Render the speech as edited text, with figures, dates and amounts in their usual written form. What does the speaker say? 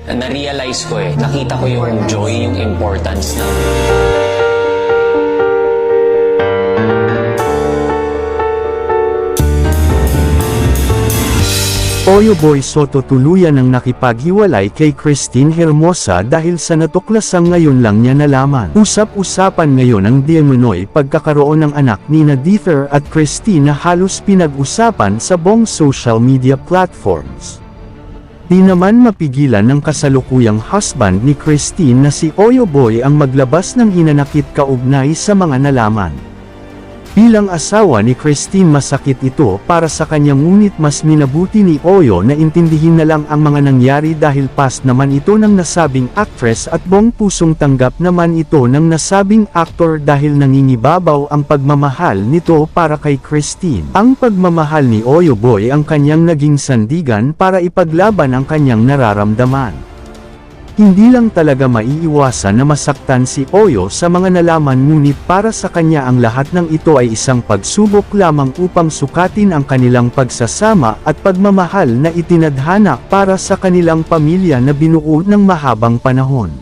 Na-realize ko nakita ko yung joy, yung importance ng Oyo Boy Soto tuluyan ang nakipaghiwalay kay Christine Hermosa dahil sa natuklasang ngayon lang niya nalaman. Usap-usapan ngayon ang diumano'y pagkakaroon ng anak ni Dieter at Christine na halos pinag-usapan sa buong social media platforms. Di naman mapigilan ng kasalukuyang husband ni Christine na si Oyo Boy ang maglabas ng hinanakit kaugnay sa mga nalaman. Bilang asawa ni Christine, masakit ito para sa kanya, ngunit mas minabuti ni Oyo na intindihin na lang ang mga nangyari dahil past naman ito ng nasabing actress at buong pusong tanggap naman ito ng nasabing aktor dahil nangingibabaw ang pagmamahal nito para kay Christine. Ang pagmamahal ni Oyo Boy ang kanyang naging sandigan para ipaglaban ang kanyang nararamdaman. Hindi lang talaga maiiwasan na masaktan si Oyo sa mga nalaman, ngunit para sa kanya ang lahat ng ito ay isang pagsubok lamang upang sukatin ang kanilang pagsasama at pagmamahal na itinadhana para sa kanilang pamilya na binuo ng mahabang panahon.